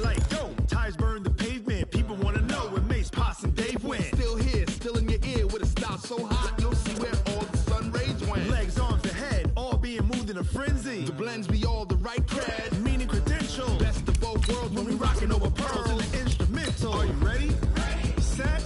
like, yo, tires burn the pavement. People want to know when Mace, Potts, and Dave went. Still here, still in your ear with a style so hot, you'll see where all the sun rays went. Legs, arms, and head, all being moved in a frenzy. The blends be all the right cred, meaning credentials. Best of both worlds when we rockin' over pearls in the instrumental. Are you ready? Set,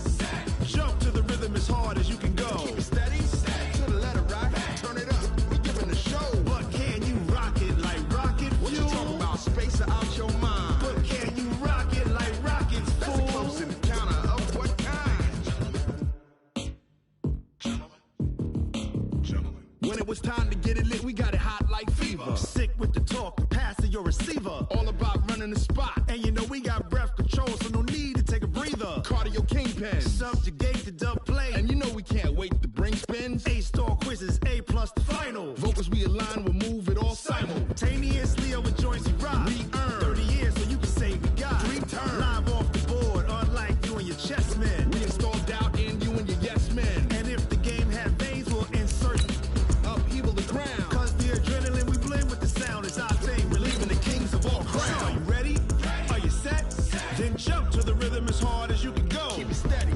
jump to the rhythm as hard as you can go. Keep it steady, to the letter right, turn it up, we giving a show. But can you rock it like rocket fuel? What you talking about, space or out your mind? But can you rock it like rockets, fool? That's a close encounter of what kind? Gentlemen. When it was time to get it lit, we got it hot like fever. Sick with the talk, passing your receiver. All about running the spot, and you know we got breath control, so no need to take a breather. Cardio kingpin, subjugate the dub play, and you know we can't wait to bring spins. A-star quizzes, A+ the final. Vocals we align, we'll move it all simultaneously over joints we rock. We earn 30 years, so you can say we got 3 turns. Live off the board, unlike you and your chess men. We install doubt in you and your yes men. And if the game had veins, we'll insert upheaval the ground. Cause the adrenaline we blend with the sound is our thing. Relieving the kings of all crowns. Are you ready? Are you set? Then jump to the rhythm as hard as you can go. Keep it steady,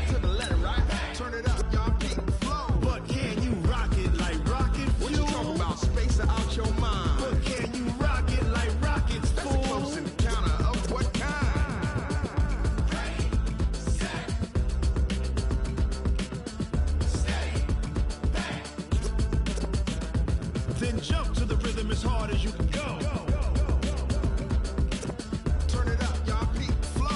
to the letter right. Turn it up, y'all keep the flow. But can you rock it like rocket fuel? What you talking about, space or out your mind? But can you rock it like rockets, fool? That's a close encounter of what kind? Ready, set, steady, bang. Then jump to the rhythm as hard as you can go. Turn it up, y'all keep the flow.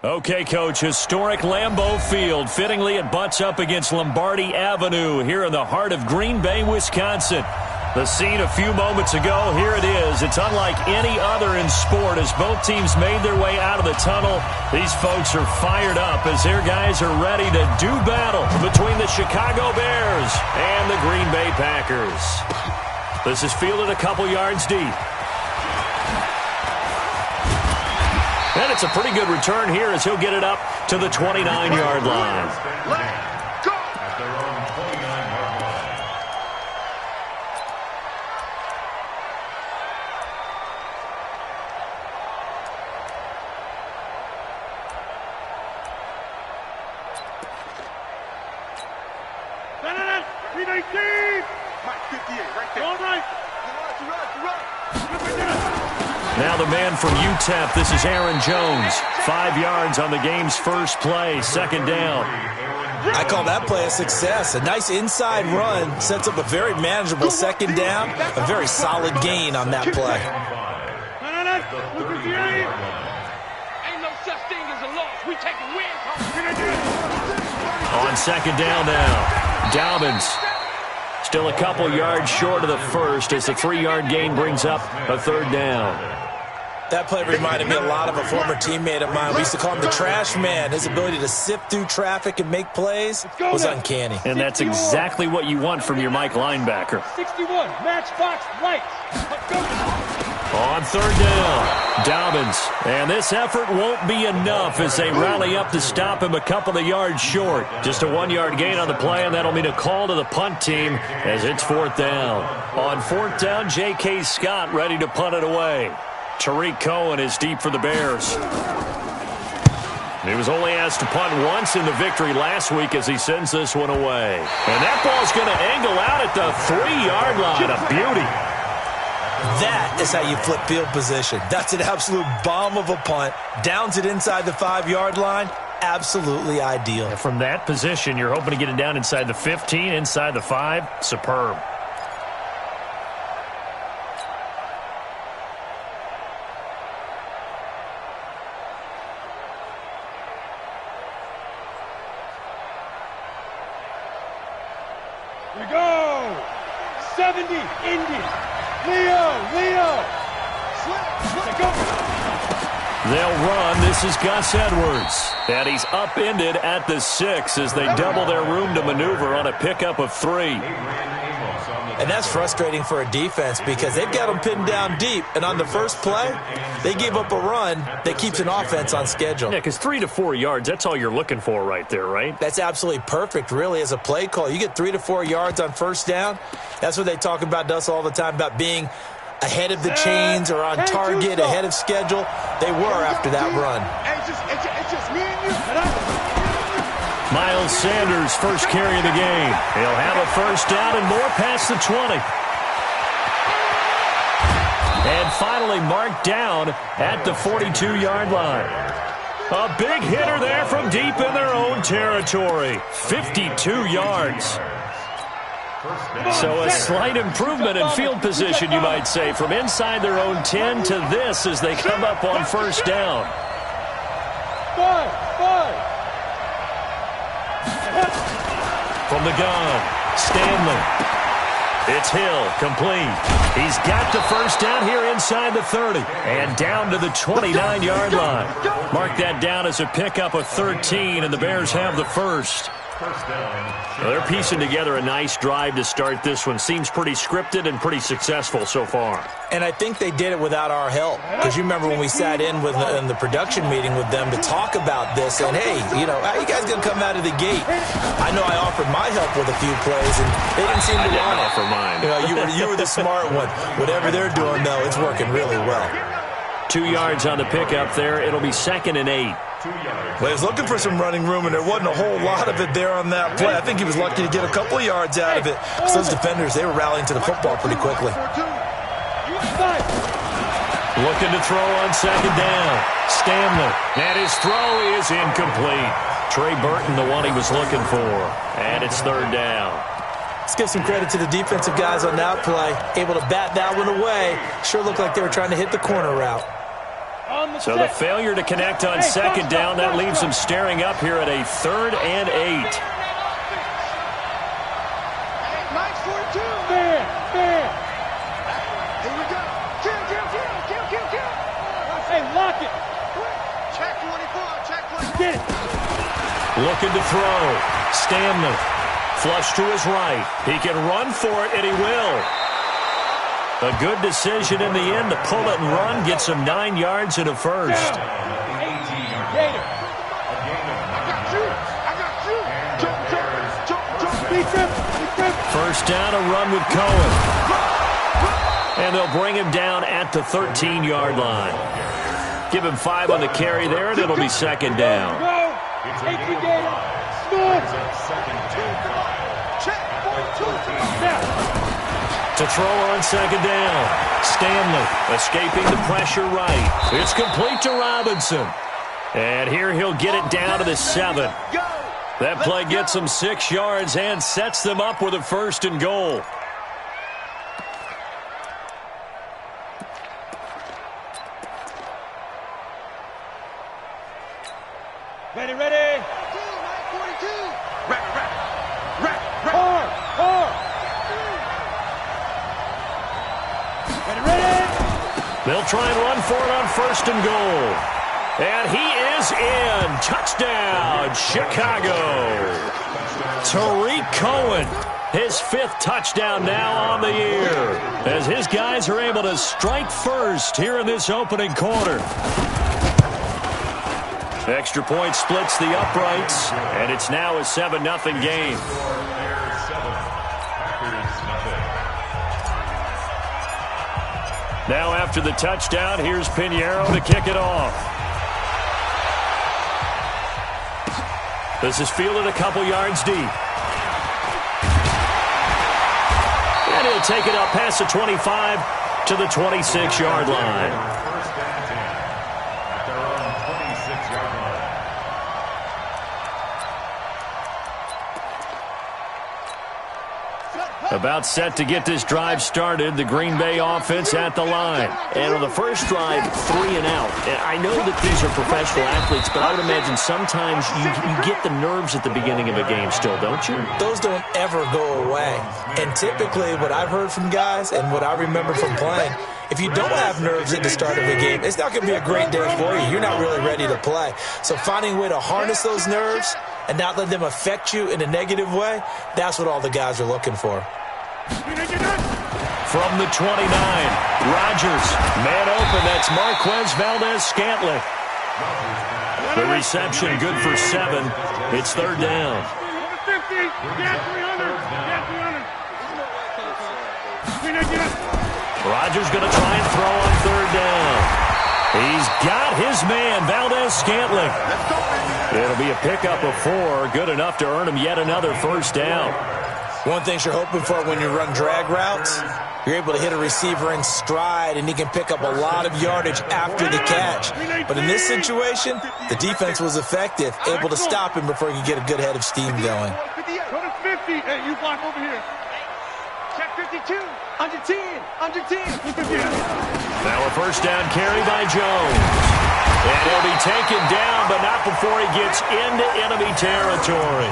Okay, Coach, historic Lambeau Field. Fittingly, it butts up against Lombardi Avenue here in the heart of Green Bay, Wisconsin. The scene a few moments ago, here it is. It's unlike any other in sport as both teams made their way out of the tunnel. These folks are fired up as their guys are ready to do battle between the Chicago Bears and the Green Bay Packers. This is fielded a couple yards deep. And it's a pretty good return here as he'll get it up to the 29-yard line. Let's go! At their own 29-yard line. Mike 58, right there. All right. You're right. Now the man from UTEP, this is Aaron Jones. 5 yards on the game's first play, second down. I call that play a success. A nice inside run sets up a very manageable second down, a very solid gain on that play. Ain't no such thing as a loss. We take a win. On second down now, Dobbins. Still a couple yards short of the first as the 3-yard gain brings up a third down. That play reminded me a lot of a former teammate of mine. We used to call him the trash man. His ability to sift through traffic and make plays was uncanny. And that's exactly what you want from your Mike linebacker. 61, matchbox lights. On third down, Dobbins. And this effort won't be enough as they rally up to stop him a couple of yards short. Just a 1-yard gain on the play, and that'll mean a call to the punt team as it's fourth down. On fourth down, J.K. Scott ready to punt it away. Tariq Cohen is deep for the Bears. He was only asked to punt once in the victory last week as he sends this one away. And that ball's going to angle out at the 3-yard line. A beauty. That is how you flip field position. That's an absolute bomb of a punt. Downs it inside the 5-yard line. Absolutely ideal. And from that position, you're hoping to get it down inside the 15, inside the 5. Superb. We go. 70, Indy. Leo. Go. They'll run. This is Gus Edwards. And he's upended at the 6 as they double their room to maneuver on a pickup of 3. And that's frustrating for a defense because they've got them pinned down deep. And on the first play, they gave up a run that keeps an offense on schedule. Yeah, because 3 to 4 yards, that's all you're looking for right there, right? That's absolutely perfect, really, as a play call. You get 3 to 4 yards on first down. That's what they talk about to us all the time, about being ahead of the chains or on target, ahead of schedule. They were after that run. It's just me and you. Miles Sanders, first carry of the game. He'll have a first down and more past the 20. And finally marked down at the 42-yard line. A big hitter there from deep in their own territory. 52 yards. So a slight improvement in field position, you might say, from inside their own 10 to this as they come up on first down. From the gun, Stanley. It's Hill, complete. He's got the first down here inside the 30 and down to the 29-yard line. Mark that down as a pickup of 13, and the Bears have the first. Well, they're piecing together a nice drive to start this one. Seems pretty scripted and pretty successful so far. And I think they did it without our help. Because you remember when we sat in the production meeting with them to talk about this, and hey, you know, how you guys going to come out of the gate? I know I offered my help with a few plays, and they didn't seem to want it. Offer mine. You know, you were the smart one. Whatever they're doing, though, it's working really well. 2 yards on the pickup there. It'll be 2nd and 8. Well, he was looking for some running room, and there wasn't a whole lot of it there on that play. I think he was lucky to get a couple of yards out of it. So those defenders, they were rallying to the football pretty quickly. Looking to throw on second down. Stanley. And his throw is incomplete. Trey Burton, the one he was looking for. And it's 3rd down. Let's give some credit to the defensive guys on that play. Able to bat that one away. Sure looked like they were trying to hit the corner route. So the failure to connect on second down, that leaves them staring up here at a 3rd and 8. Nice 42. Fair. Here we go. Kill. Hey, lock it. Check 24. Check 24. Get it. Looking to throw. Stanley. Flush to his right. He can run for it, and he will. A good decision in the end to pull it and run. Gets him 9 yards and a first. I got you. First down, a run with Cohen. And they'll bring him down at the 13-yard line. Give him 5 on the carry there, and it'll be 2nd down. To throw on second down. Stanley escaping the pressure right. It's complete to Robinson. And here he'll get it down to the 7. That play gets them 6 yards and sets them up with a 1st and goal. Ready. 42. Hard. Ready. They'll try and run for it on 1st and goal. And he is in. Touchdown, Chicago. Tariq Cohen, his 5th touchdown now on the year, as his guys are able to strike first here in this opening quarter. Extra point splits the uprights, and it's now a 7-0 game. Now after the touchdown, here's Pinheiro to kick it off. This is fielded a couple yards deep. And he'll take it up past the 25 to the 26-yard line. About set to get this drive started, the Green Bay offense at the line. And on the first drive, 3 and out. And I know that these are professional athletes, but I would imagine sometimes you get the nerves at the beginning of a game still, don't you? Those don't ever go away. And typically what I've heard from guys and what I remember from playing, if you don't have nerves at the start of a game, it's not going to be a great day for you. You're not really ready to play. So finding a way to harness those nerves and not let them affect you in a negative way, that's what all the guys are looking for. From the 29, Rodgers, man open, that's Marquez Valdez-Scantling. The reception good for 7. It's third down. Rodgers going to try and throw on third down. He's got his man, Valdez-Scantling. It'll be a pickup of 4, good enough to earn him yet another first down. One thing you're hoping for when you run drag routes, you're able to hit a receiver in stride, and he can pick up a lot of yardage after the catch. But in this situation, the defense was effective, able to stop him before he could get a good head of steam going. Go to 50. Hey, you block over here. Check 52. Under 10. Under 10. Now a first down carry by Jones. And he'll be taken down, but not before he gets into enemy territory.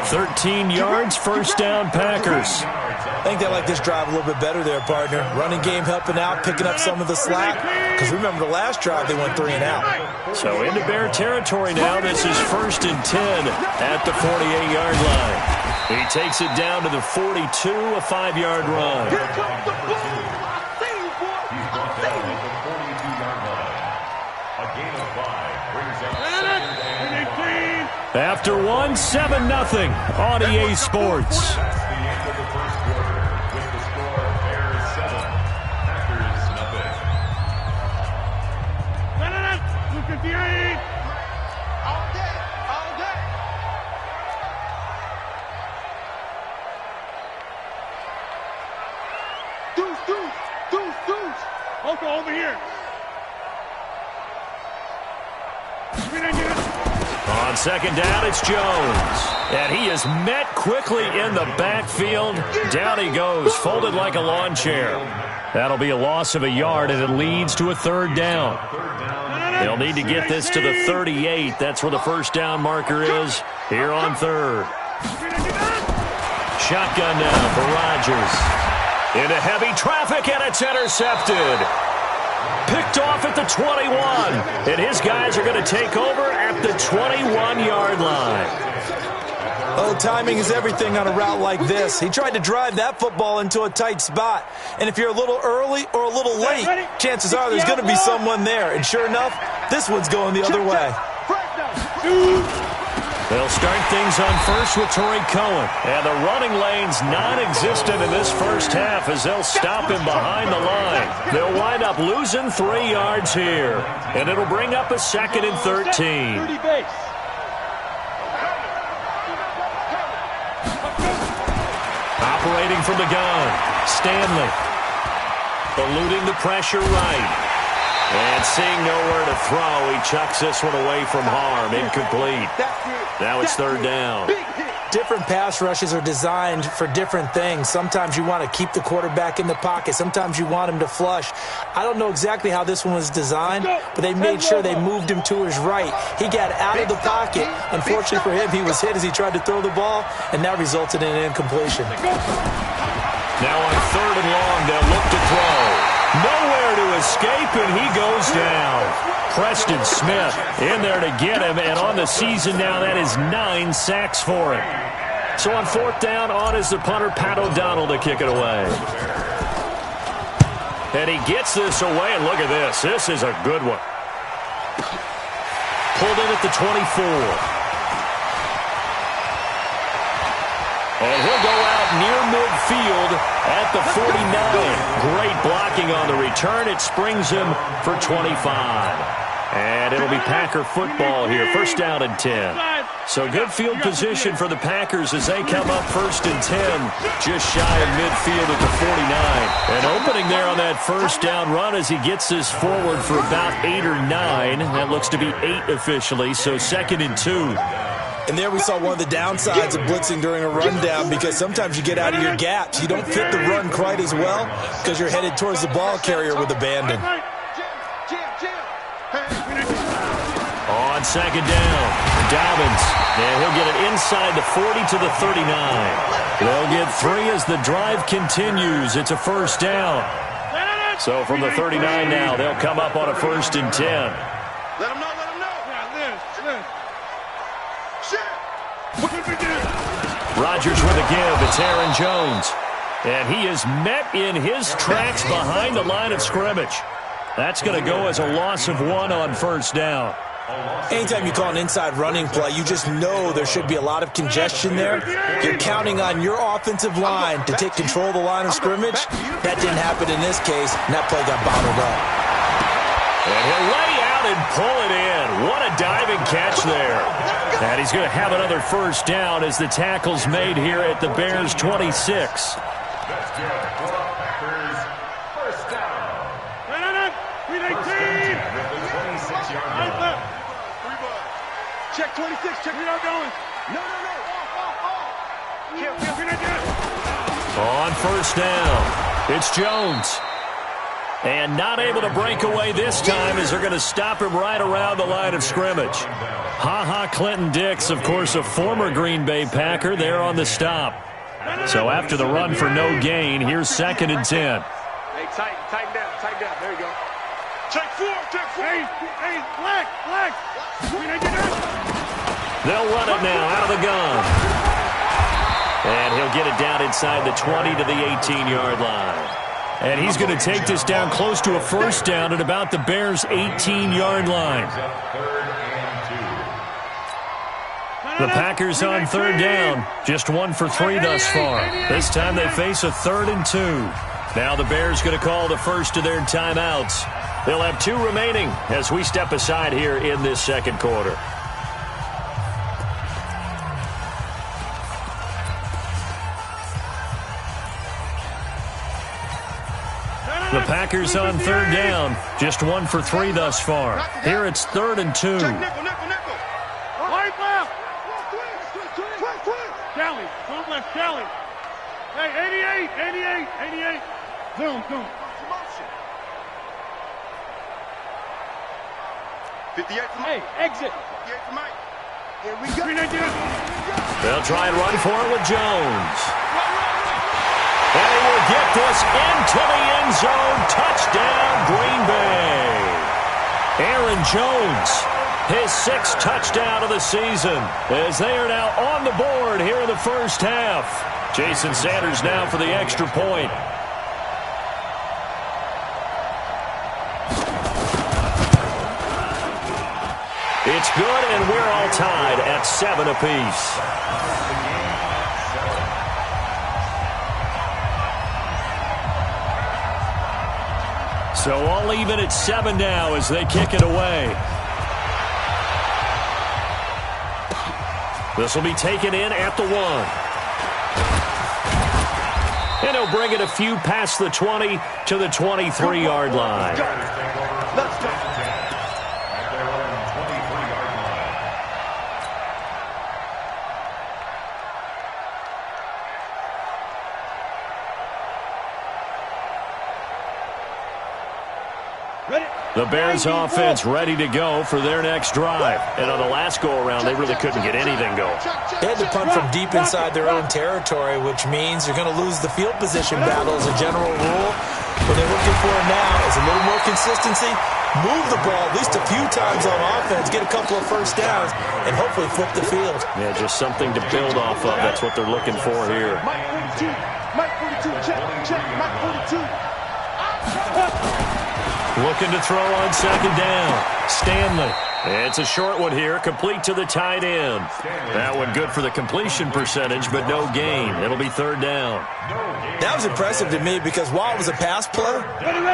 13 yards, first down, Packers. I think they like this drive a little bit better there, partner. Running game helping out, picking up some of the slack. Because remember the last drive, they went 3 and out. So into Bear territory now. This is 1st and 10 at the 48-yard line. He takes it down to the 42, a 5-yard run. Here comes the ball. I see you, boy. I see you. The 42-yard line. A gain of 5 brings up After 1, 7-0 on EA Sports. the end of the first quarter with the score Bears 7, Packers nothing. Look at the 8. All day. All day. Deuce, deuce, deuce, deuce. Okay, over here. On second down, it's Jones. And he is met quickly in the backfield. Down he goes, folded like a lawn chair. That'll be a loss of a yard, and it leads to a third down. They'll need to get this to the 38. That's where the first down marker is here on third. Shotgun now for Rodgers. Into heavy traffic, and it's intercepted. Picked off at the 21, and his guys are going to take over at the 21-yard line. Oh, timing is everything on a route like this. He tried to drive that football into a tight spot. And if you're a little early or a little late, chances are there's going to be someone there. And sure enough, this one's going the other way. They'll start things on first with Torrey Cohen. And the running lane's non-existent in this first half as they'll stop him behind the line. They'll wind up losing 3 yards here. And it'll bring up a 2nd and 13. Operating from the gun, Stanley. Eluding the pressure right. And seeing nowhere to throw, he chucks this one away from harm. Incomplete. Now it's third down. Different pass rushes are designed for different things. Sometimes you want to keep the quarterback in the pocket. Sometimes you want him to flush. I don't know exactly how this one was designed, but they made sure they moved him to his right. He got out of the pocket. Unfortunately for him, he was hit as he tried to throw the ball, and that resulted in an incompletion. Now on 3rd and long, they'll look to throw. Nowhere to escape, and he goes down. Preston Smith in there to get him, and on the season now, that is 9 sacks for him. So on 4th down, on is the punter, Pat O'Donnell, to kick it away. And he gets this away, and look at this. This is a good one. Pulled in at the 24. And he'll go out near midfield at the 49. Great blocking on the return. It springs him for 25. And it'll be Packer football here. First down and 10. So good field position for the Packers as they come up 1st and 10. Just shy of midfield at the 49. And opening there on that first down run as he gets this forward for about 8 or 9. That looks to be 8 officially. So 2nd and 2. And there we saw one of the downsides of blitzing during a rundown, because sometimes you get out of your gaps. You don't fit the run quite as well because you're headed towards the ball carrier with abandon. On 2nd down, Dobbins. And he'll get it inside the 40 to the 39. They'll get 3 as the drive continues. It's a first down. So from the 39 now, they'll come up on a 1st and 10. Let him know, let him know. Rodgers with a give. It's Aaron Jones. And he is met in his tracks behind the line of scrimmage. That's going to go as a loss of 1 on first down. Anytime you call an inside running play, you just know there should be a lot of congestion there. You're counting on your offensive line to take control of the line of scrimmage. That didn't happen in this case, and that play got bottled up. And he'll lay out and pull it in. What a diving catch there. And he's going to have another first down as the tackle's made here at the Bears' 26. That's good for Packers. First down. 319. With the 26-yard line. Check 26. Check it out going. No. On first down, it's Jones. And not able to break away this time as they're going to stop him right around the line of scrimmage. Clinton Dix, of course, a former Green Bay Packer, there on the stop. So after the run for no gain, here's 2nd and 10. Hey, tighten down. There you go. Check 4. Hey, black. They'll run it now out of the gun. And he'll get it down inside the 20 to the 18-yard line. And he's going to take this down close to a first down at about the Bears' 18-yard line. The Packers on third down, just 1 for 3 thus far. This time they face a 3rd and 2. Now the Bears going to call the first of their timeouts. They'll have 2 remaining as we step aside here in this second quarter. The Packers on third down, just 1 for 3 thus far. Here it's 3rd and 2. Right left. Kelly. Don't left Kelly. Hey, 88. Zoom. 58 for Mike. Hey, exit. 58 for Mike. Here we go. They'll try and run for it with Jones. And he will get this into the end zone. Touchdown, Green Bay. Aaron Jones, his 6th touchdown of the season, as they are now on the board here in the first half. Jason Sanders now for the extra point. It's good, and we're all tied at 7 apiece. So all even at 7 now as they kick it away. This will be taken in at the 1. And he'll bring it a few past the 20 to the 23-yard line. Let's go. The Bears offense ready to go for their next drive. And on the last go-around, they really couldn't get anything going. They had to punt from deep inside their own territory, which means you're going to lose the field position battle as a general rule. What they're looking for now is a little more consistency, move the ball at least a few times on offense, get a couple of first downs, and hopefully flip the field. Yeah, just something to build off of. That's what they're looking for here. Mike 42, check, Mike 42. Looking to throw on 2nd down. Stanley. It's a short one here, complete to the tight end. That one good for the completion percentage, but no gain. It'll be 3rd down. That was impressive to me because while it was a pass play,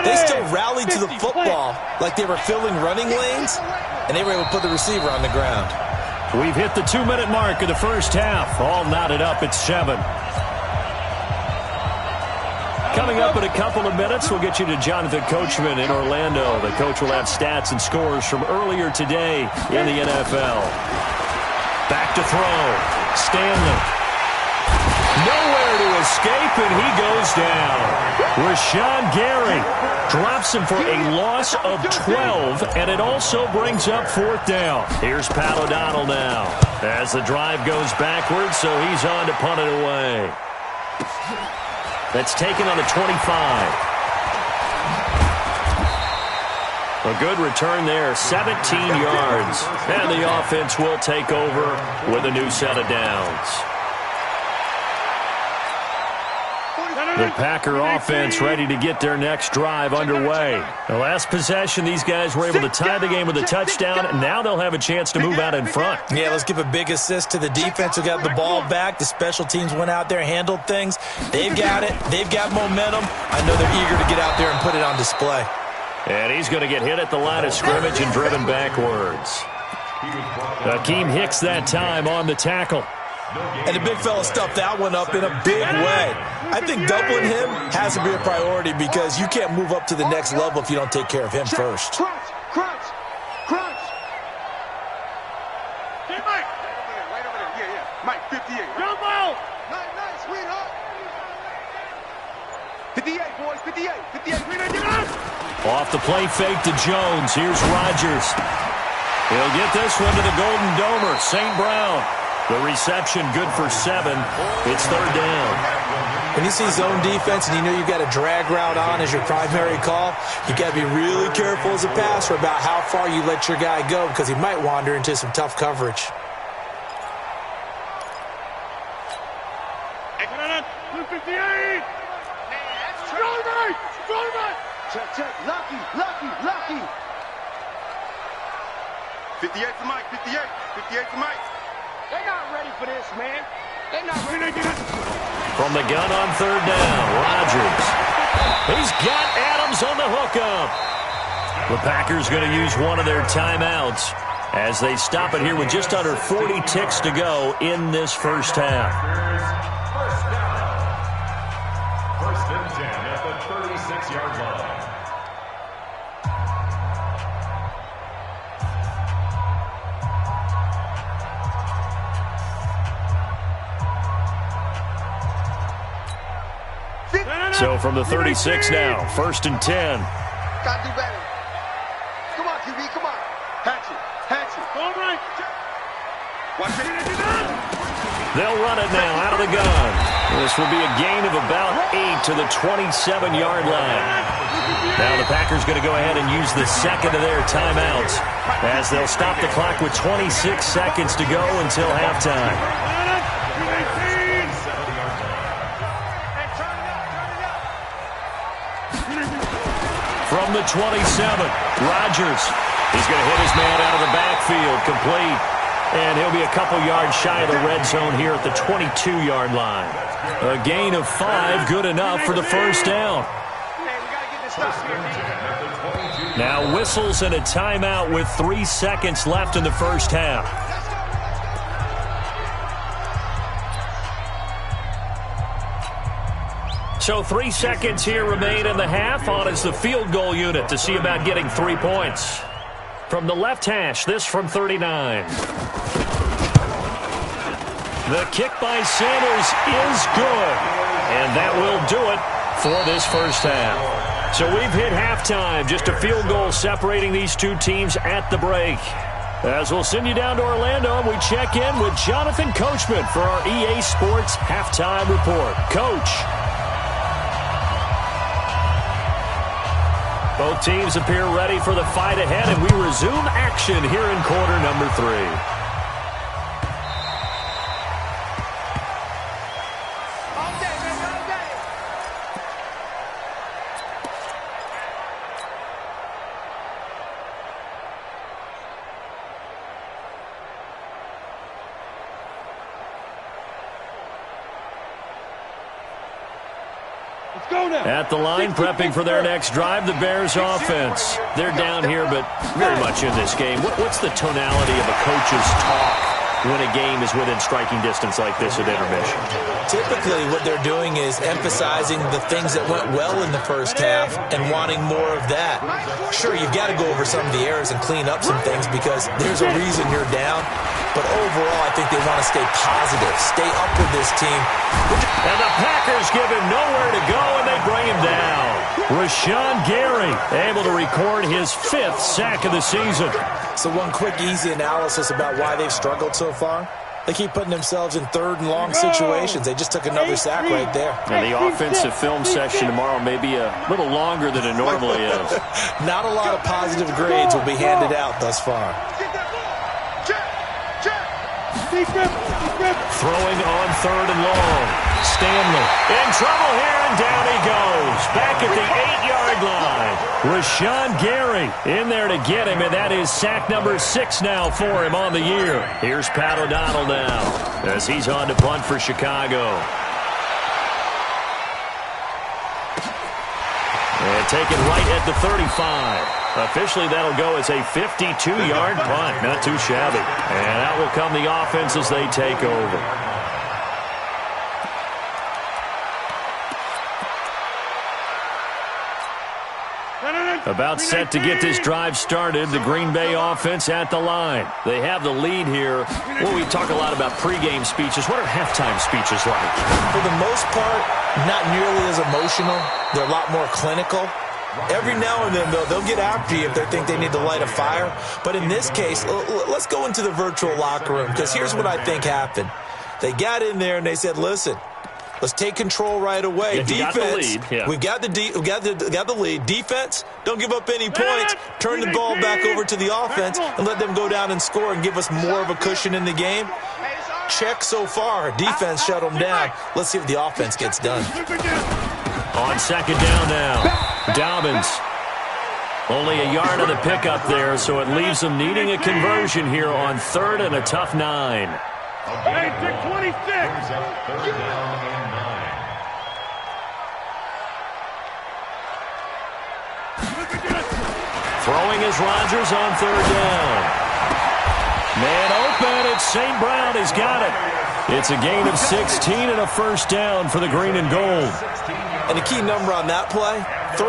they still rallied to the football like they were filling running lanes, and they were able to put the receiver on the ground. We've hit the 2-minute mark of the first half. All knotted up at 7. Coming up in a couple of minutes, we'll get you to Jonathan Coachman in Orlando. The coach will have stats and scores from earlier today in the NFL. Back to throw. Stanley. Nowhere to escape, and he goes down. Rashawn Gary drops him for a loss of 12, and it also brings up 4th down. Here's Pat O'Donnell now as the drive goes backwards, so he's on to punt it away. That's taken on the 25. A good return there, 17 yards. And the offense will take over with a new set of downs. The Packer offense ready to get their next drive underway. The last possession, these guys were able to tie the game with a touchdown, and now they'll have a chance to move out in front. Yeah, let's give a big assist to the defense who got the ball back. The special teams went out there, handled things. They've got it. They've got momentum. I know they're eager to get out there and put it on display. And he's going to get hit at the line of scrimmage and driven backwards. Akeem Hicks that time on the tackle. And the big fella stuffed that one up in a big way. I think doubling him has to be a priority because you can't move up to the next level if you don't take care of him first. Crunch. Hey, Mike. Right over there. Yeah. Mike, 58. Jump out. Nice, sweetheart. 58, boys, 58. Off the play fake to Jones. Here's Rodgers. He'll get this one to the Golden Domer, St. Brown. The reception good for 7. It's third down. When you see zone defense and you know you've got a drag route on as your primary call, you got to be really careful as a passer about how far you let your guy go because he might wander into some tough coverage. Hey, 58. Check. Lucky. 58 to Mike. 58 to Mike. They're not ready for this, man. They're not ready to get it. From the gun on third down, Rodgers. He's got Adams on the hookup. The Packers going to use one of their timeouts as they stop it here with just under 40 ticks to go in this first half. First and 10 at the 36-yard line. So from the 36 now, first and 10. Gotta do better. Come on, QB, come on. Hatchet. All right. Watch it. They'll run it now out of the gun. This will be a gain of about 8 to the 27-yard line. Now the Packers going to go ahead and use the second of their timeouts as they'll stop the clock with 26 seconds to go until halftime. From the 27, Rodgers. He's going to hit his man out of the backfield, complete. And he'll be a couple yards shy of the red zone here at the 22-yard line. A gain of 5, good enough for the first down. Now whistles and a timeout with 3 seconds left in the first half. So 3 seconds here remain in the half. On is the field goal unit to see about getting 3 points. From the left hash, this from 39. The kick by Sanders is good. And that will do it for this first half. So we've hit halftime. Just a field goal separating these two teams at the break. As we'll send you down to Orlando, and we check in with Jonathan Coachman for our EA Sports Halftime Report. Coach. Both teams appear ready for the fight ahead, and we resume action here in quarter number 3. At the line, prepping for their next drive, the Bears offense. They're down here, but very much in this game. What's the tonality of a coach's talk when a game is within striking distance like this at intermission? Typically, what they're doing is emphasizing the things that went well in the first half and wanting more of that. Sure, you've got to go over some of the errors and clean up some things because there's a reason you're down. But overall, I think they want to stay positive, stay up with this team. And the Packers give him nowhere to go, and they bring him down. Rashawn Gary able to record his 5th sack of the season. So one quick, easy analysis about why they've struggled so far. They keep putting themselves in third and long situations. They just took another sack right there. And the offensive film session tomorrow may be a little longer than it normally is. Not a lot of positive grades will be handed out thus far. Throwing on third and long. Stanley in trouble here, and down he goes. Back at the 8-yard line. Rashawn Gary in there to get him, and that is sack number 6 now for him on the year. Here's Pat O'Donnell now as he's on to punt for Chicago. And taken right at the 35. Officially, that'll go as a 52-yard punt. Not too shabby. And out will come the offense as they take over. About set to get this drive started. The Green Bay offense at the line. They have the lead here. Well, we talk a lot about pregame speeches. What are halftime speeches like? For the most part, not nearly as emotional. They're a lot more clinical. Every now and then, though, they'll get after you if they think they need to light a fire. But in this case, let's go into the virtual locker room, because here's what I think happened. They got in there and they said, listen, let's take control right away. Defense, we've got the lead. Defense, don't give up any points. Turn the ball back over to the offense and let them go down and score and give us more of a cushion in the game. Check so far. Defense shut them down. Let's see what the offense gets done. On second down now. Dobbins. Only a yard of the pickup there, so it leaves them needing a conversion here on 3rd and a tough 9. Hey, 26. Third down and 9. Throwing is Rodgers on 3rd down. Man open, it's St. Brown. He's got it. It's a gain of 16 and a first down for the green and gold. And the key number on that play, 3.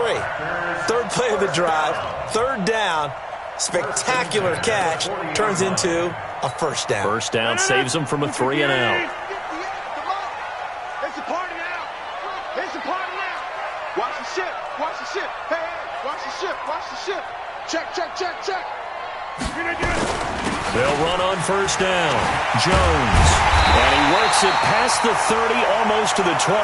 Third play of the drive, 3rd down, spectacular catch, turns into a first down. First down saves them from a 3 and out. It's a party now. It's a party now. Watch the ship. Watch the ship. Hey, watch the ship. Watch the ship. Check, check, check, check. They'll run on first down. Jones. And he works it past the 30, almost to the 25.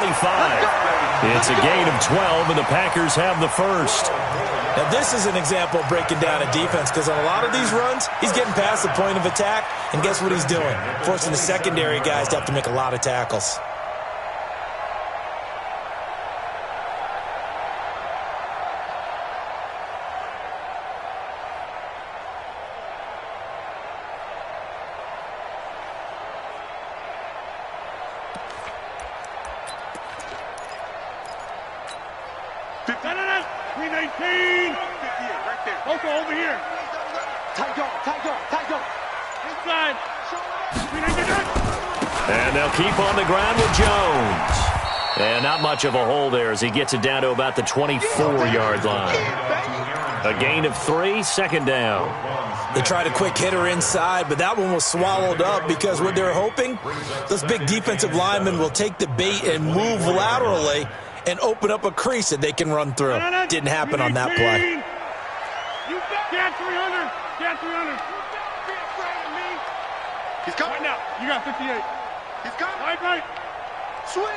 It's a gain of 12, and the Packers have the first. Now, this is an example of breaking down a defense, because on a lot of these runs, he's getting past the point of attack, and guess what he's doing? Forcing the secondary guys to have to make a lot of tackles. Over here. Tight go. Inside. And they'll keep on the ground with Jones. And not much of a hole there as he gets it down to about the 24-yard line. A gain of 3, second down. They tried a quick hitter inside, but that one was swallowed up because what they're hoping, those big defensive linemen will take the bait and move laterally and open up a crease that they can run through. Didn't happen on that play. Cat 300. Cat 300. He's coming. Right now. You got 58. He's coming. Right. Switch.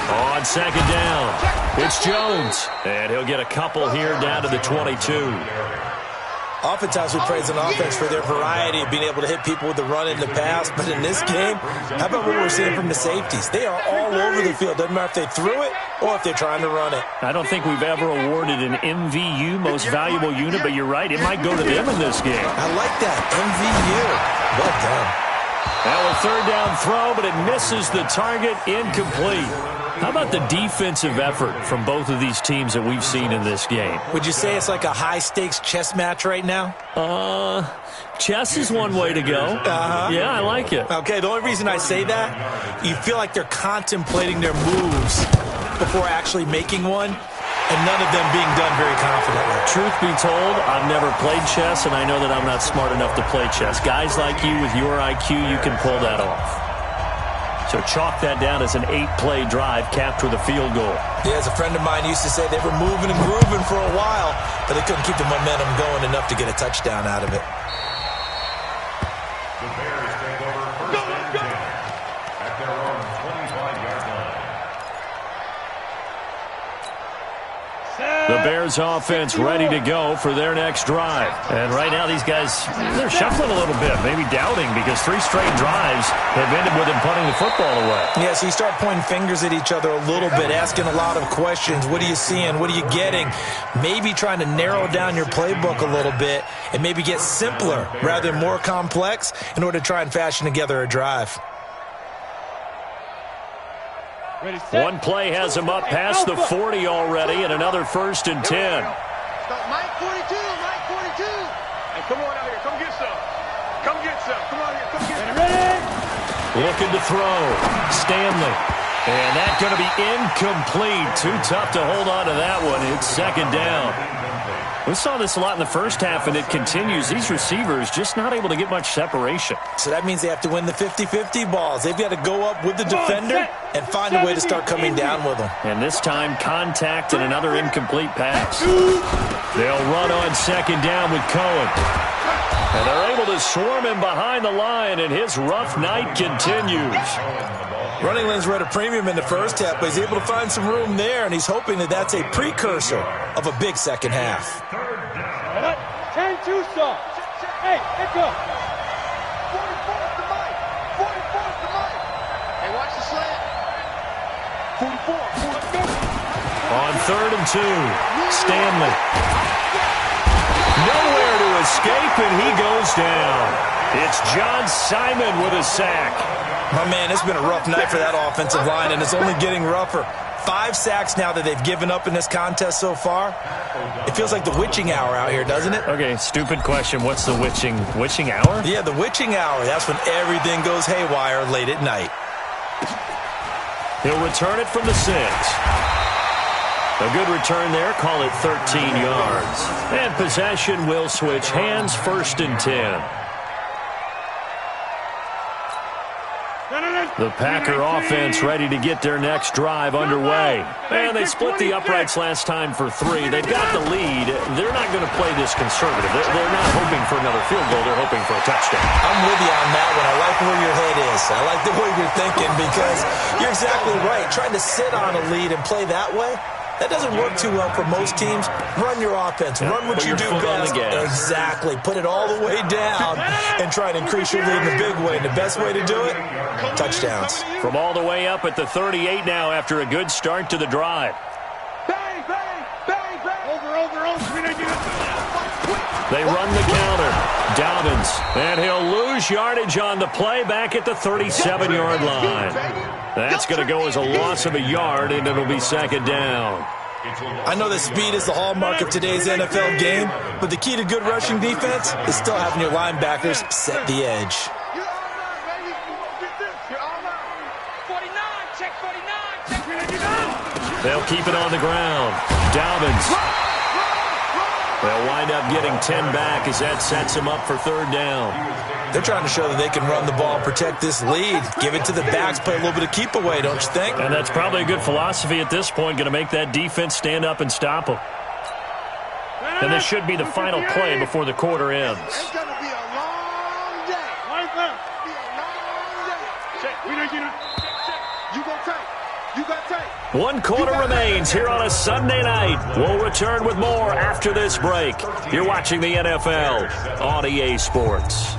On second down, it's Jones. And he'll get a couple here down to the 22. Oftentimes we praise an offense for their variety of being able to hit people with the run and the pass, but in this game, how about what we're seeing from the safeties? They are all over the field. Doesn't matter if they threw it or if they're trying to run it. I don't think we've ever awarded an MVU, most valuable unit, but you're right, it might go to them in this game. I like that, MVU. Well done. Now a third down throw, but it misses the target, incomplete. How about the defensive effort from both of these teams that we've seen in this game? Would you say it's like a high-stakes chess match right now? Chess is one way to go. Yeah, I like it. Okay, the only reason I say that, you feel like they're contemplating their moves before actually making one, and none of them being done very confidently. Truth be told, I've never played chess, and I know that I'm not smart enough to play chess. Guys like you with your IQ, you can pull that off. So chalk that down as an 8-play drive capped with a field goal. Yeah, as a friend of mine used to say, they were moving and grooving for a while, but they couldn't keep the momentum going enough to get a touchdown out of it. The Bears take over first and 10 at their own 25-yard line. The Bears offense ready to go for their next drive. And right now these guys, they're shuffling a little bit, maybe doubting, because 3 straight drives have ended with them punting the football away. Yeah, so you start pointing fingers at each other a little bit, asking a lot of questions. What are you seeing? What are you getting? Maybe trying to narrow down your playbook a little bit and maybe get simpler rather than more complex in order to try and fashion together a drive. One play has him up past the 40 already, and another 1st and 10. Mike 42, Mike 42. Hey, come on out here. Come get some. Come get some. Come on here. Come get some. Looking to throw. Stanley. And that's going to be incomplete. Too tough to hold on to that one. It's 2nd down. We saw this a lot in the first half, and it continues. These receivers just not able to get much separation. So that means they have to win the 50-50 balls. They've got to go up with the defender and find a way to start coming down with them. And this time, contact and another incomplete pass. They'll run on 2nd down with Cohen. And they're able to swarm him behind the line, and his rough night continues. Running lanes were at a premium in the first half, but he's able to find some room there, and he's hoping that that's a precursor of a big second half. 10-2 stop. Hey, let's go. 44's the Mike. 44's the Mike. Hey, watch the slant. 44. On 3rd and 2, Stanley. Nowhere to escape, and he goes down. It's John Simon with a sack. My man, it's been a rough night for that offensive line, and it's only getting rougher. 5 sacks now that they've given up in this contest so far. It feels like the witching hour out here, doesn't it? Okay, stupid question. What's the witching hour? Yeah, the witching hour. That's when everything goes haywire late at night. He'll return it from the 6. A good return there. Call it 13 yards. And possession will switch hands. 1st and 10. The Packer offense ready to get their next drive underway. And they split the uprights last time for 3. They've got the lead. They're not going to play this conservative. They're not hoping for another field goal. They're hoping for a touchdown. I'm with you on that one. I like where your head is. I like the way you're thinking, because you're exactly right. Trying to sit on a lead and play that way, that doesn't work too well for most teams. Run your offense. Run what you do best. Exactly. Put it all the way down and try and increase your lead in a big way. And the best way to do it, touchdowns. From all the way up at the 38 now after a good start to the drive. Bang, bang, bang, bang. Over. They run the counter. Dobbins. And he'll lose yardage on the play back at the 37-yard line. That's going to go as a loss of a yard, and it'll be 2nd down. I know that speed is the hallmark of today's NFL game, but the key to good rushing defense is still having your linebackers set the edge. You're all right, baby. Get this. You're all right. 49. Check 49. They'll keep it on the ground. Dobbins. They'll wind up getting 10 back as that sets them up for 3rd down. They're trying to show that they can run the ball and protect this lead. Give it to the backs, play a little bit of keep away, don't you think? And that's probably a good philosophy at this point, going to make that defense stand up and stop them. And this should be the final play before the quarter ends. It's going to be a long day. Be a long day. Check. You go tight. You got tight. 1 quarter remains here on a Sunday night. We'll return with more after this break. You're watching the NFL on EA Sports.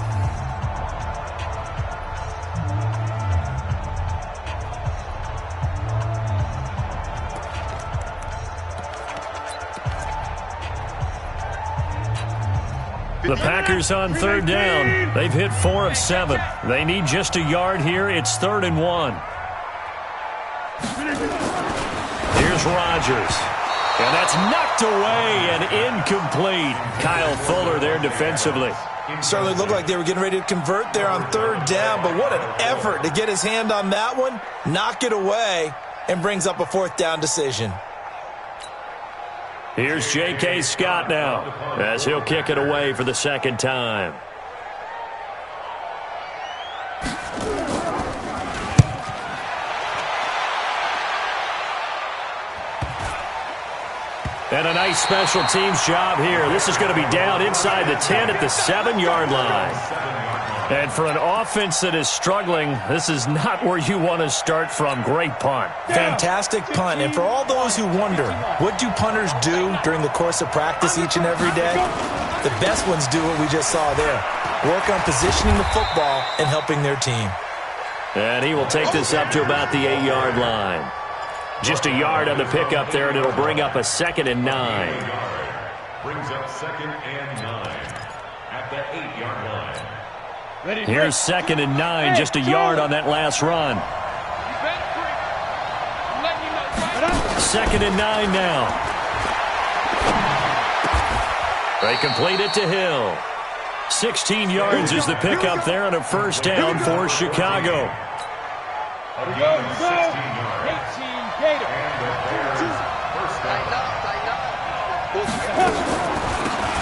The Packers on 3rd down. They've hit 4 of 7. They need just a yard here. It's 3rd and 1. Here's Rodgers. And that's knocked away and incomplete. Kyle Fuller there defensively. Certainly looked like they were getting ready to convert there on 3rd down, but what an effort to get his hand on that one, knock it away, and brings up a 4th down decision. Here's J.K. Scott now as he'll kick it away for the 2nd time. And a nice special teams job here. This is going to be down inside the 10 at the 7-yard line. And for an offense that is struggling, this is not where you want to start from. Great punt. Fantastic punt. And for all those who wonder, what do punters do during the course of practice each and every day? The best ones do what we just saw there. Work on positioning the football and helping their team. And he will take this up to about the 8-yard line. Just a yard on the pickup there, and it'll bring up a 2nd and 9. Brings up 2nd and 9 at the 8-yard line. Here's 2nd and 9, just a yard on that last run. 2nd and 9 now. They complete it to Hill. 16 yards is the pickup there on a first down for Chicago. Go, 18 Gator.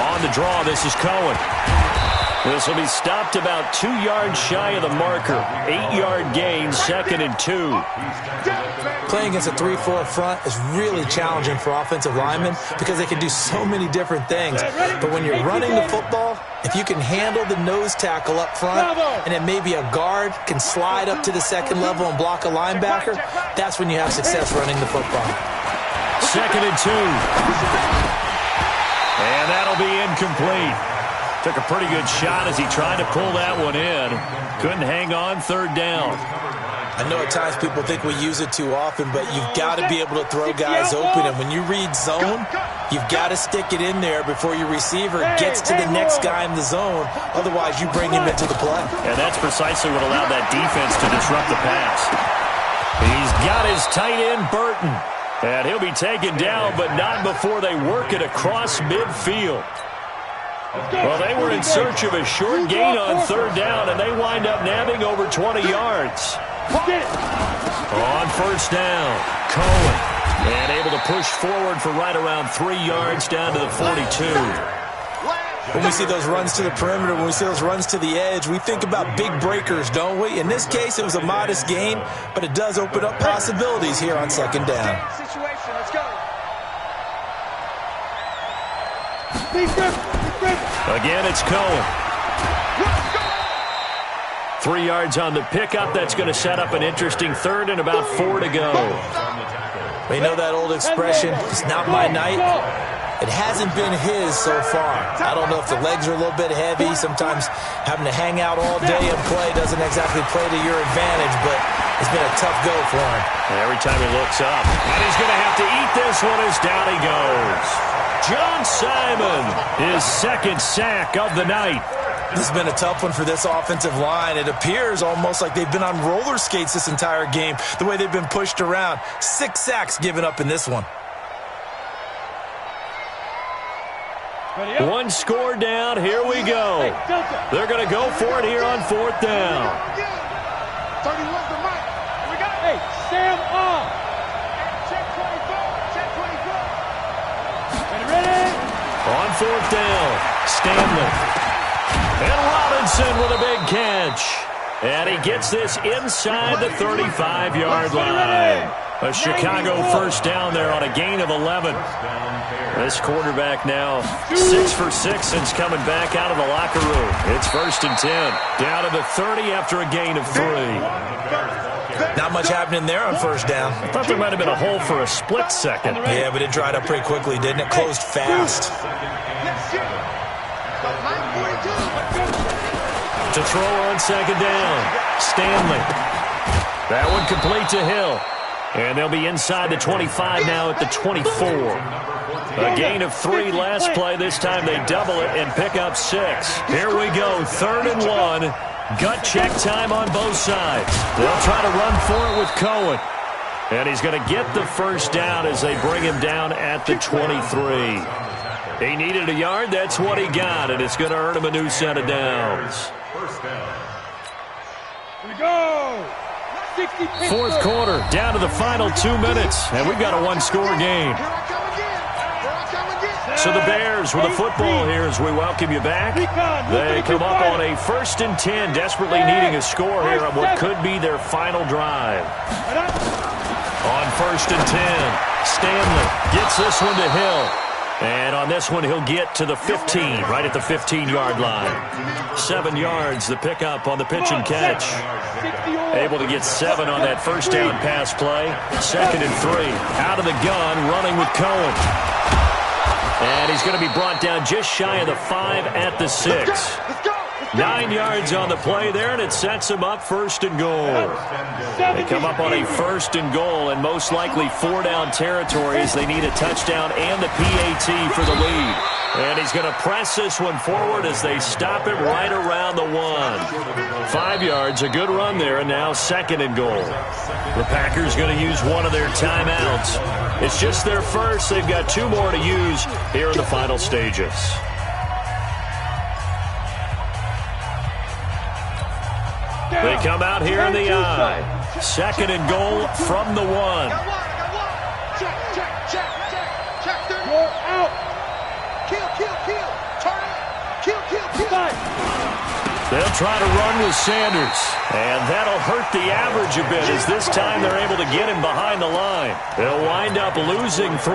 On the draw, this is Cohen. This will be stopped about 2 yards shy of the marker. 8-yard gain, 2nd and 2. Playing against a 3-4 front is really challenging for offensive linemen because they can do so many different things. But when you're running the football, if you can handle the nose tackle up front and then maybe a guard can slide up to the second level and block a linebacker, that's when you have success running the football. 2nd and 2. And that'll be incomplete. Took a pretty good shot as he tried to pull that one in. Couldn't hang on, 3rd down. I know at times people think we use it too often, but you've got to be able to throw guys open. And when you read zone, you've got to stick it in there before your receiver gets to the next guy in the zone. Otherwise, you bring him into the play. And that's precisely what allowed that defense to disrupt the pass. He's got his tight end, Burton. And he'll be taken down, but not before they work it across midfield. Well, they were in search of a short gain on 3rd down, and they wind up nabbing over 20 yards. On 1st down, Cohen. And able to push forward for right around 3 yards down to the 42. When we see those runs to the perimeter, when we see those runs to the edge, we think about big breakers, don't we? In this case, it was a modest gain, but it does open up possibilities here on 2nd down. Let's go. Again, it's Cohen. 3 yards on the pickup. That's going to set up an interesting 3rd and about 4 to go. We know that old expression, it's not my night. It hasn't been his so far. I don't know if the legs are a little bit heavy. Sometimes having to hang out all day and play doesn't exactly play to your advantage, but it's been a tough go for him. Every time he looks up, and he's going to have to eat this one as down he goes. John Simon, his 2nd sack of the night. This has been a tough one for this offensive line. It appears almost like they've been on roller skates this entire game, the way they've been pushed around. 6 sacks given up in this one. 1 score down. Here we go. They're going to go for it here on 4th down. 31's the mic. We got Hey, Sam on. check 24. Check 24. Ready? On 4th down, Stanley. And Robinson with a big catch. And he gets this inside the 35-yard line. A Chicago first down there on a gain of 11. This quarterback now 6 for 6 since coming back out of the locker room. It's 1st and 10. Down to the 30 after a gain of 3. Not much happening there on 1st down. I thought there might have been a hole for a split second. Yeah, but it dried up pretty quickly, didn't it? Closed fast. To throw on 2nd down, Stanley. That one complete to Hill. And they'll be inside the 25 now at the 24. A gain of 3 last play. This time they double it and pick up 6. Here we go, 3rd and 1. Gut check time on both sides. They'll try to run for it with Cohen. And he's going to get the first down as they bring him down at the 23. He needed a yard. That's what he got, and it's going to earn him a new set of downs. First down. Here we go. 4th quarter, down to the final 2 minutes, and we've got a 1-score game. So the Bears with the football here as we welcome you back. They come up on a 1st and 10, desperately needing a score here on what could be their final drive. On 1st and 10, Stanley gets this one to Hill. And on this one, he'll get to the 15, right at the 15-yard line. 7 yards, the pickup on the pitch and catch. Able to get 7 on that first down pass play. 2nd and 3. Out of the gun, running with Cohen. And he's going to be brought down just shy of the 5 at the 6. 9 yards on the play there, and it sets him up 1st and goal. They come up on a 1st and goal, and most likely 4-down territory as they need a touchdown and the PAT for the lead. And he's going to press this one forward as they stop him right around the 1. 5 yards, a good run there, and now 2nd and goal. The Packers going to use one of their timeouts. It's just their first. They've got 2 more to use here in the final stages. They come out here in the eye. 2nd and goal from the 1. You're out. They'll try to run with Sanders, and that'll hurt the average a bit as this time they're able to get him behind the line. They'll wind up losing 3,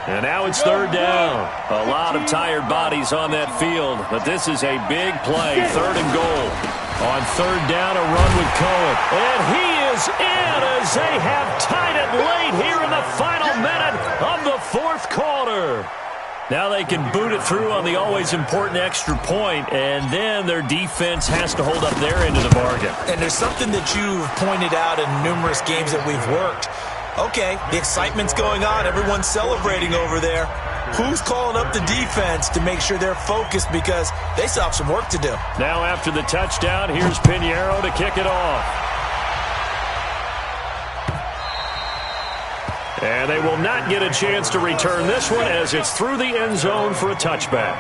and now it's 3rd down. A lot of tired bodies on that field, but this is a big play, 3rd and goal. On 3rd down, a run with Cohen, and he is in as they have tied it late here in the final minute of the 4th quarter. Now they can boot it through on the always important extra point, and then their defense has to hold up their end of the bargain. And there's something that you've pointed out in numerous games that we've worked. Okay, the excitement's going on. Everyone's celebrating over there. Who's calling up the defense to make sure they're focused because they still have some work to do? Now after the touchdown, here's Pinheiro to kick it off. And they will not get a chance to return this one as it's through the end zone for a touchback.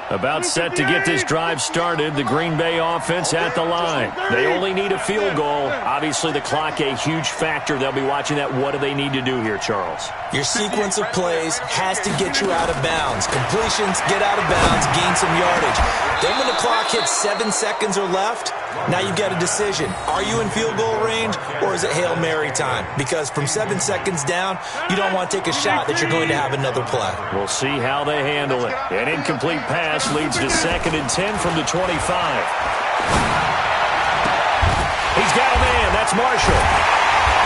About set to get this drive started, the Green Bay offense at the line. They only need a field goal. Obviously, the clock a huge factor. They'll be watching that. What do they need to do here, Charles? Your sequence of plays has to get you out of bounds. Completions, get out of bounds, gain some yardage. Then when the clock hits 7 seconds or left, now you've got a decision. Are you in field goal range, or is it Hail Mary time? Because from 7 seconds down, you don't want to take a shot that you're going to have another play. We'll see how they handle it. An incomplete pass leads to 2nd and 10 from the 25. He's got a man. That's Marshall.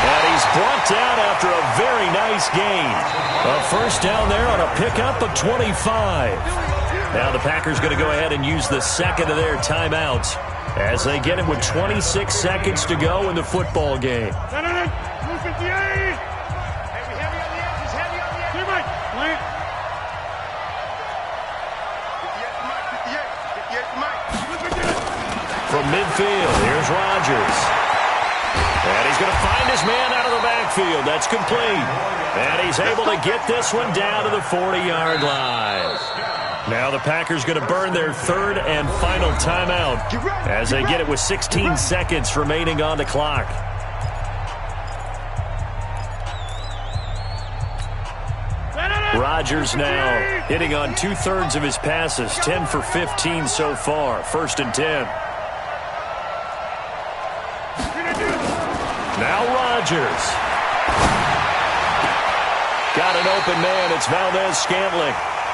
And he's brought down after a very nice gain. A 1st down there on a pickup of 25. Now the Packers going to go ahead and use the 2nd of their timeouts as they get it with 26 seconds to go in the football game. From midfield, here's Rodgers. And he's going to find his man out of the backfield. That's complete. And he's able to get this one down to the 40-yard line. Now the Packers going to burn their 3rd and final timeout as they get it with 16 seconds remaining on the clock. Rodgers now hitting on 2/3 of his passes, 10 for 15 so far. 1st and 10. Now Rodgers. Got an open man. It's Valdez-Scantling.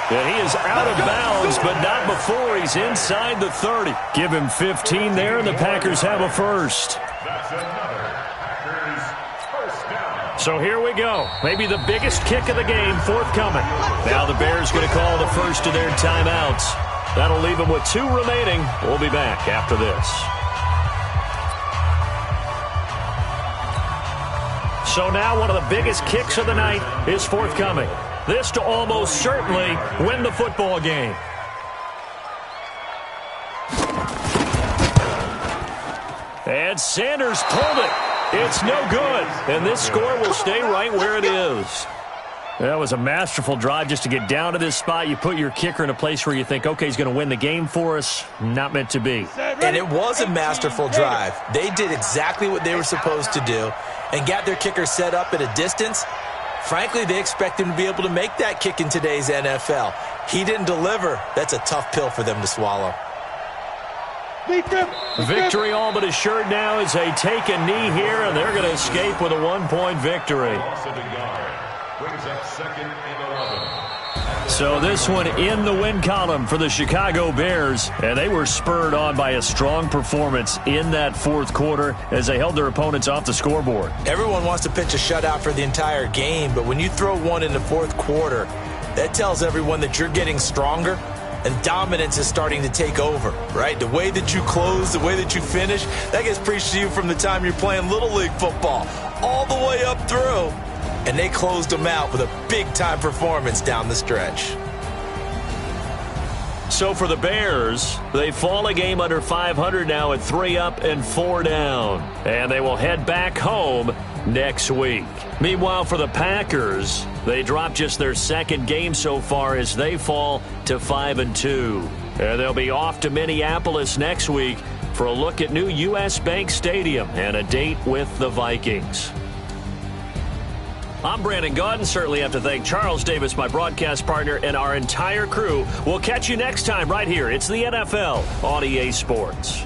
And he is out of bounds, but not before he's inside the 30. Give him 15 there, and the Packers have a 1st. That's another Packers first down. So here we go. Maybe the biggest kick of the game forthcoming. Now the Bears going to call the 1st of their timeouts. That'll leave them with 2 remaining. We'll be back after this. So now one of the biggest kicks of the night is forthcoming. This to almost certainly win the football game. And Sanders pulled it. It's no good. And this score will stay right where it is. That was a masterful drive just to get down to this spot. You put your kicker in a place where you think, okay, he's going to win the game for us. Not meant to be. And it was a masterful drive. They did exactly what they were supposed to do and got their kicker set up at a distance. Frankly, they expect him to be able to make that kick in today's NFL. He didn't deliver. That's a tough pill for them to swallow. Victory all but assured now as they take a knee here, and they're going to escape with a 1-point victory. Brings up second and 11. So this one in the win column for the Chicago Bears, and they were spurred on by a strong performance in that fourth quarter as they held their opponents off the scoreboard. Everyone wants to pitch a shutout for the entire game, but when you throw one in the fourth quarter, that tells everyone that you're getting stronger and dominance is starting to take over, right? The way that you close, the way that you finish, that gets preached to you from the time you're playing Little League football all the way up through. And they closed them out with a big-time performance down the stretch. So for the Bears, they fall a game under 500 now at 3 up and 4 down. And they will head back home next week. Meanwhile, for the Packers, they dropped just their second game so far as they fall to 5-2. And they'll be off to Minneapolis next week for a look at new U.S. Bank Stadium and a date with the Vikings. I'm Brandon Gaudin. Certainly have to thank Charles Davis, my broadcast partner, and our entire crew. We'll catch you next time right here. It's the NFL on EA Sports.